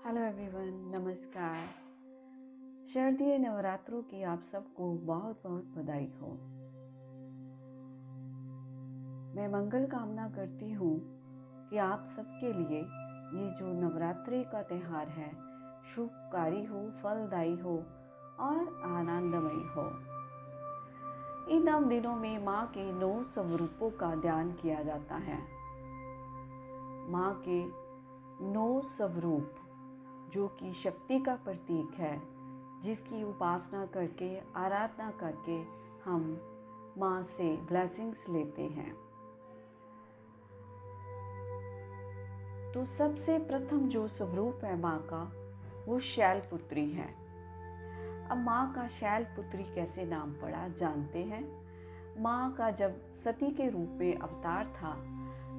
Hello everyone, नमस्कार। शारदीय नवरात्रों की आप सबको बहुत बहुत बधाई हो। मैं मंगल कामना करती हूँ कि आप सबके लिए ये जो नवरात्रि का त्यौहार है शुभकारी हो, फलदायी हो और आनंदमयी हो। इन 9 दिनों में माँ के 9 स्वरूपों का ध्यान किया जाता है। माँ के 9 स्वरूप जो कि शक्ति का प्रतीक है, जिसकी उपासना करके, आराधना करके हम माँ से ब्लेसिंग्स लेते हैं। तो सबसे प्रथम जो स्वरूप है माँ का, वो शैलपुत्री है। अब माँ का शैलपुत्री कैसे नाम पड़ा जानते हैं। माँ का जब सती के रूप में अवतार था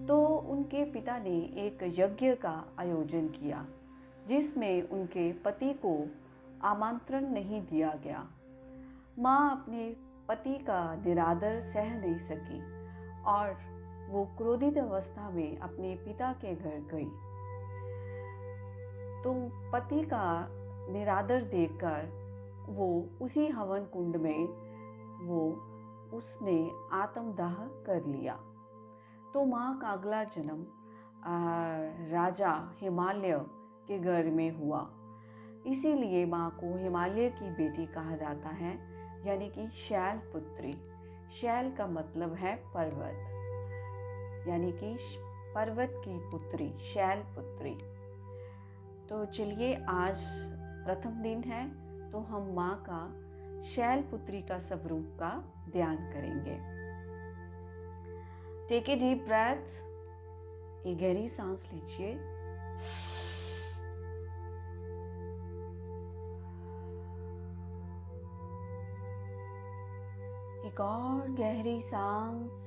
तो उनके पिता ने एक यज्ञ का आयोजन किया जिसमें उनके पति को आमंत्रण नहीं दिया गया। माँ अपने पति का निरादर सह नहीं सकी और वो क्रोधित अवस्था में अपने पिता के घर गई। तो पति का निरादर देखकर वो उसी हवन कुंड में उसने आत्मदाह कर लिया। तो माँ का अगला जन्म राजा हिमालय के घर में हुआ। इसीलिए माँ को हिमालय की बेटी कहा जाता है, यानी कि शैलपुत्री। शैल का मतलब है पर्वत, यानी कि पर्वत की पुत्री, शैलपुत्री। तो चलिए, आज प्रथम दिन है तो हम माँ का शैलपुत्री का स्वरूप का ध्यान करेंगे। टेक ए डीप ब्रेथ, एक गहरी सांस लीजिए। एक और गहरी सांस।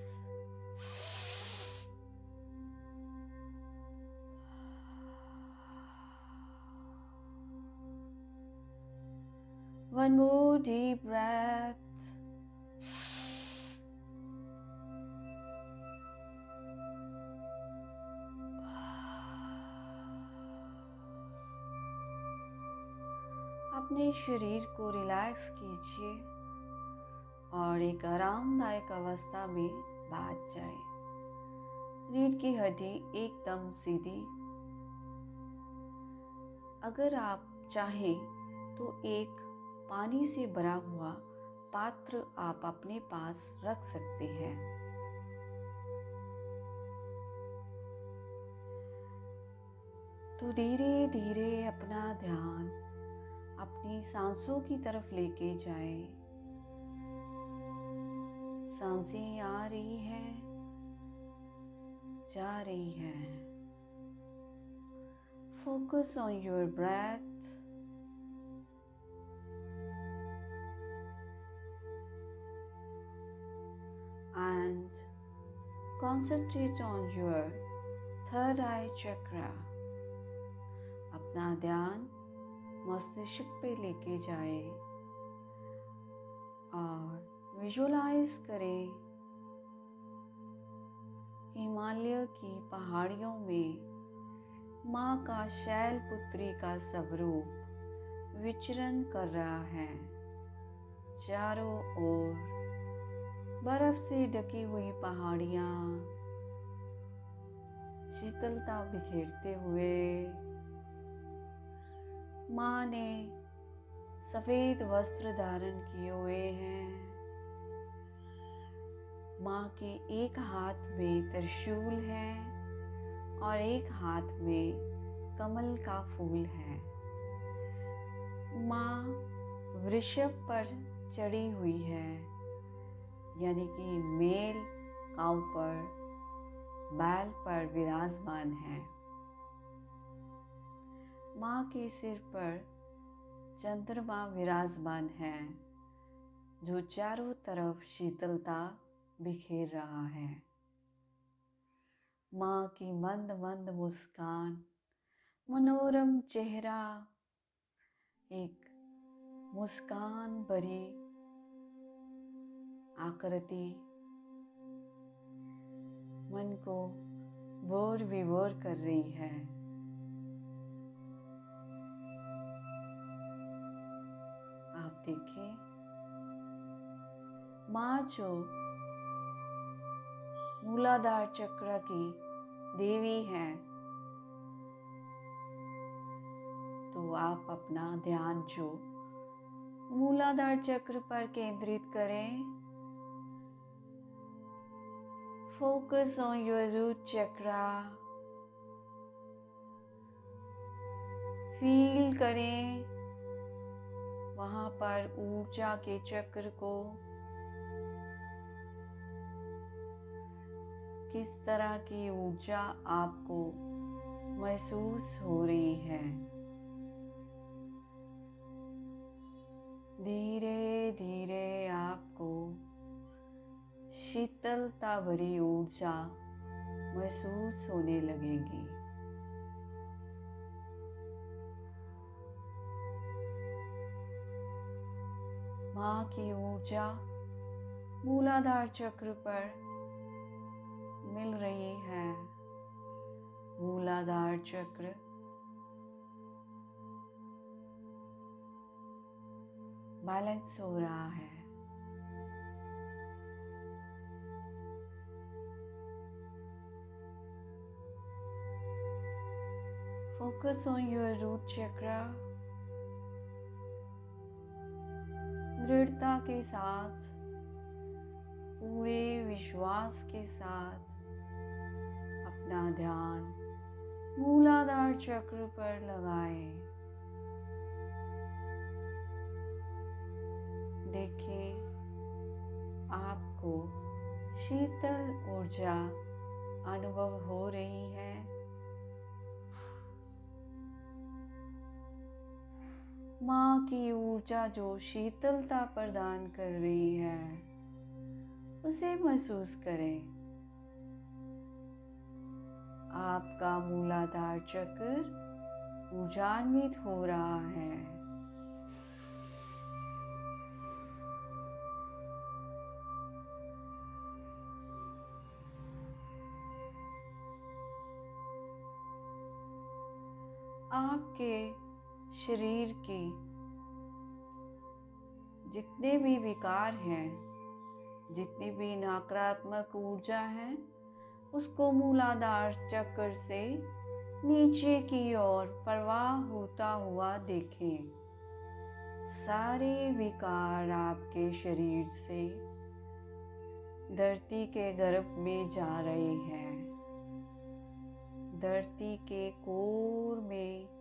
One more deep breath. अपने शरीर को रिलैक्स कीजिए और एक आरामदायक अवस्था में बैठ जाए। रीढ़ की हड्डी एकदम सीधी। अगर आप चाहें तो एक पानी से भरा हुआ पात्र आप अपने पास रख सकते हैं। तो धीरे धीरे अपना ध्यान अपनी सांसों की तरफ लेके जाएं। सांसें आ रही हैं, जा रही हैं। Focus on your breath and concentrate on your third eye chakra. अपना ध्यान मस्तिष्क पे लेके जाए और विजुअलाइज करें हिमालय की पहाड़ियों में माँ का शैलपुत्री का स्वरूप विचरण कर रहा है। चारों ओर बर्फ से ढकी हुई पहाड़ियाँ शीतलता बिखेरते हुए, माँ ने सफेद वस्त्र धारण किए हुए हैं। माँ के एक हाथ में त्रिशूल है और एक हाथ में कमल का फूल है। माँ वृषभ पर चढ़ी हुई है, यानी कि मेल काऊ पर, बैल पर विराजमान है। माँ के सिर पर चंद्रमा विराजमान है जो चारों तरफ शीतलता बिखेर रहा है। माँ की मंद मंद मुस्कान, मनोरम चेहरा, एक मुस्कान भरी आकृति मन को बोर विभोर कर रही है। देखें, माँ जो मूलाधार चक्र की देवी है, तो आप अपना ध्यान जो मूलाधार चक्र पर केंद्रित करें। Focus on your root chakra. Feel करें वहां पर ऊर्जा के चक्र को, किस तरह की ऊर्जा आपको महसूस हो रही है। धीरे धीरे आपको शीतलता भरी ऊर्जा महसूस होने लगेगी। माँ की ऊर्जा मूलाधार चक्र पर मिल रही है। मूलाधार चक्र बैलेंस हो रहा है। फोकस ऑन योर रूट चक्रा। दृढ़ता के साथ, पूरे विश्वास के साथ अपना ध्यान मूलाधार चक्र पर लगाएं। देखें आपको शीतल ऊर्जा अनुभव हो रही है। माँ की ऊर्जा जो शीतलता प्रदान कर रही है, उसे महसूस करें। आपका मूलाधार चक्र ऊर्जान्वित हो रहा है। आपके शरीर की जितने भी विकार हैं, जितनी भी नकारात्मक ऊर्जा है, उसको मूलाधार चक्र से नीचे की ओर प्रवाह होता हुआ देखें। सारे विकार आपके शरीर से धरती के गर्भ में जा रहे हैं। धरती के कोर में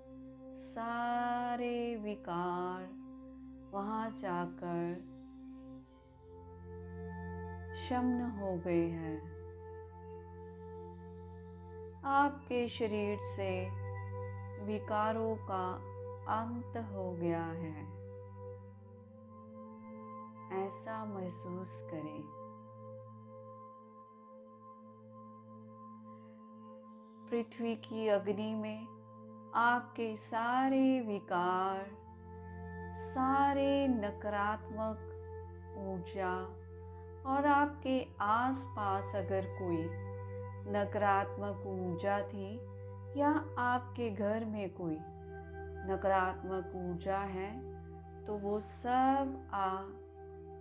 सारे विकार वहाँ जाकर शमन हो गए हैं। आपके शरीर से विकारों का अंत हो गया है, ऐसा महसूस करें। पृथ्वी की अग्नि में आपके सारे विकार, सारे नकारात्मक ऊर्जा और आपके आसपास अगर कोई नकारात्मक ऊर्जा थी या आपके घर में कोई नकारात्मक ऊर्जा है, तो वो सब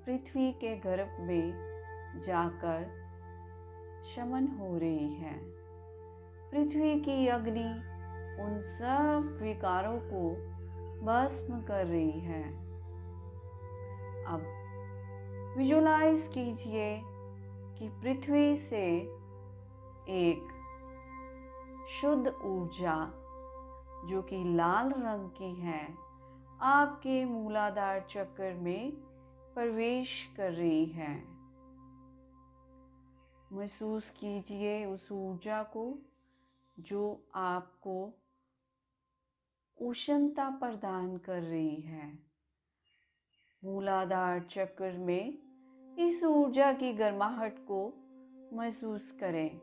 पृथ्वी के गर्भ में जाकर शमन हो रही है। पृथ्वी की अग्नि उन सब विकारों को भस्म कर रही है। अब विजुलाइज कीजिए कि पृथ्वी से एक शुद्ध ऊर्जा जो कि लाल रंग की है, आपके मूलाधार चक्र में प्रवेश कर रही है। महसूस कीजिए उस ऊर्जा को जो आपको उष्णता प्रदान कर रही है। मूलाधार चक्र में इस ऊर्जा की गर्माहट को महसूस करें,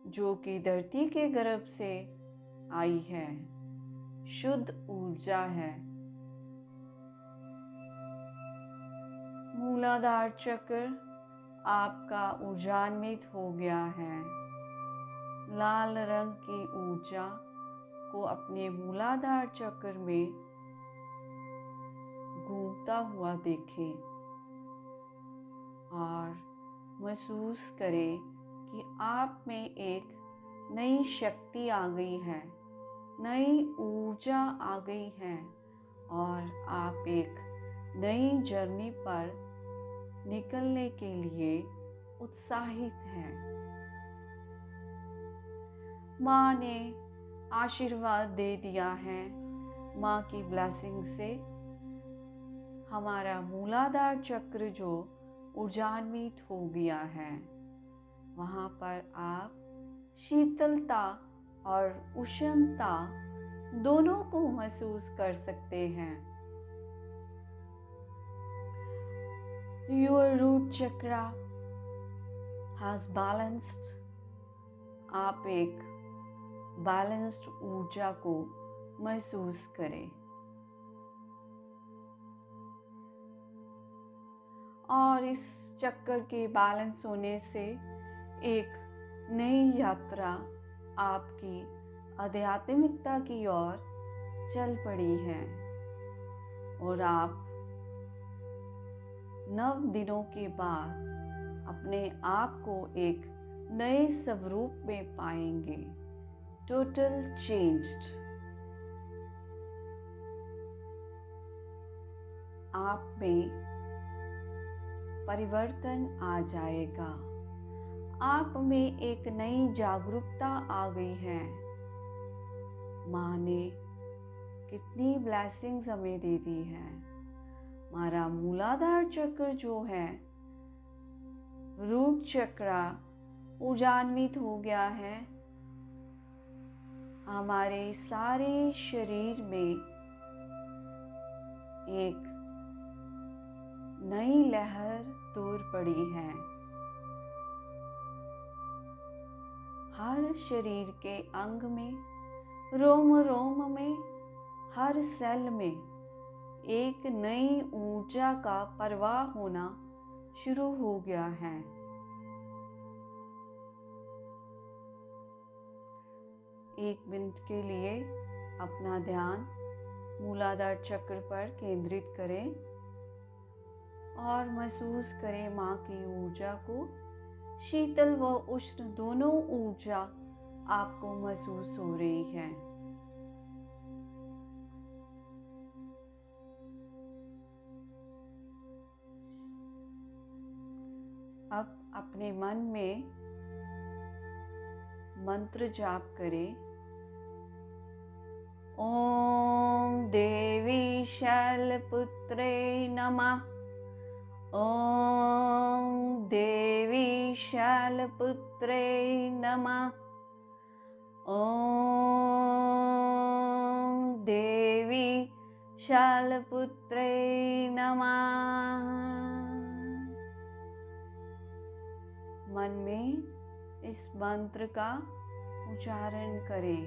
जो कि धरती के गर्भ से आई है, शुद्ध ऊर्जा है। मूलाधार चक्र आपका ऊर्जान्वित हो गया है। लाल रंग की ऊर्जा को अपने मूलाधार चक्र में घूमता हुआ देखें और महसूस करें कि आप में एक नई शक्ति आ गई है, नई ऊर्जा आ गई है और आप एक नई जर्नी पर निकलने के लिए उत्साहित हैं। माँ ने आशीर्वाद दे दिया है। माँ की ब्लेसिंग से हमारा मूलाधार चक्र जो ऊर्जान्वित हो गया है, वहाँ पर आप शीतलता और उष्णता दोनों को महसूस कर सकते हैं। Your root chakra has balanced. आप एक बैलेंस्ड ऊर्जा को महसूस करें और इस चक्कर के बैलेंस होने से एक नई यात्रा आपकी आध्यात्मिकता की ओर चल पड़ी है और आप 9 दिनों के बाद अपने आप को एक नए स्वरूप में पाएंगे। Total changed. आप में परिवर्तन आ जाएगा। आप में एक नई जागरूकता आ गई है। माँ ने कितनी ब्लेसिंग्स हमें दे दी है। हमारा मूलाधार चक्र जो है, रूट चक्र ऊर्जान्वित हो गया है। हमारे सारे शरीर में एक नई लहर दौड़ पड़ी है। हर शरीर के अंग में, रोम रोम में, हर सेल में एक नई ऊर्जा का प्रवाह होना शुरू हो गया है। एक मिनट के लिए अपना ध्यान मूलाधार चक्र पर केंद्रित करें और महसूस करें माँ की ऊर्जा को। शीतल व उष्ण दोनों ऊर्जा आपको महसूस हो रही है। अब अपने मन में मंत्र जाप करें। ओम देवी शैलपुत्रे नमः। ओम देवी शैलपुत्रे नमः। ओम देवी शैलपुत्रे नमः। मन में इस मंत्र का उच्चारण करें।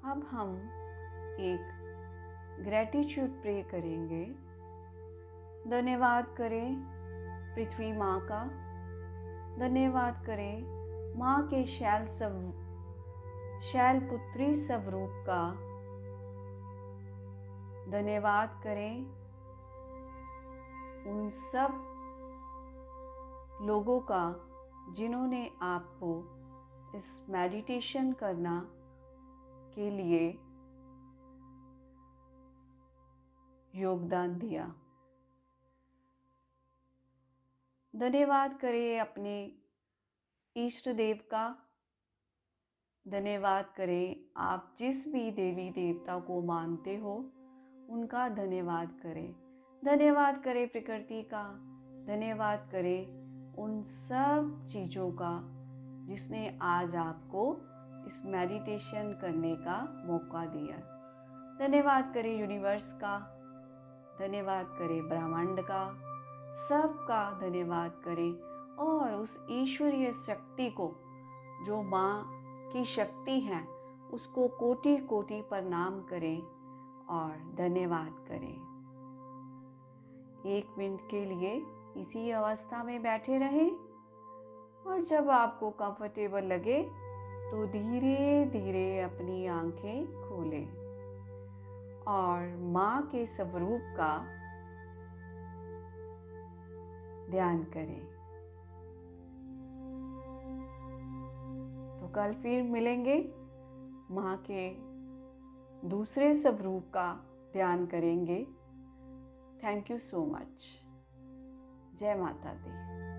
अब हम एक ग्रैटिट्यूड प्रे करेंगे। धन्यवाद करें पृथ्वी माँ का। धन्यवाद करें माँ के शैलपुत्री स्वरूप का। धन्यवाद करें उन सब लोगों का जिन्होंने आपको इस मेडिटेशन करना के लिए योगदान दिया। धन्यवाद करें अपने इष्ट देव का। धन्यवाद करें आप जिस भी देवी देवता को मानते हो उनका धन्यवाद करें। धन्यवाद करें प्रकृति का। धन्यवाद करें उन सब चीज़ों का जिसने आज आपको इस मेडिटेशन करने का मौका दिया। धन्यवाद करें यूनिवर्स का। धन्यवाद करें ब्रह्मांड का। सबका धन्यवाद करें और उस ईश्वरीय शक्ति को जो माँ की शक्ति है उसको कोटि कोटि प्रणाम करें और धन्यवाद करें। 1 मिनट के लिए इसी अवस्था में बैठे रहें और जब आपको कंफर्टेबल लगे तो धीरे धीरे अपनी आंखें खोलें और माँ के स्वरूप का ध्यान करें। तो कल फिर मिलेंगे, माँ के दूसरे स्वरूप का ध्यान करेंगे। Thank you so much. जय माता दी।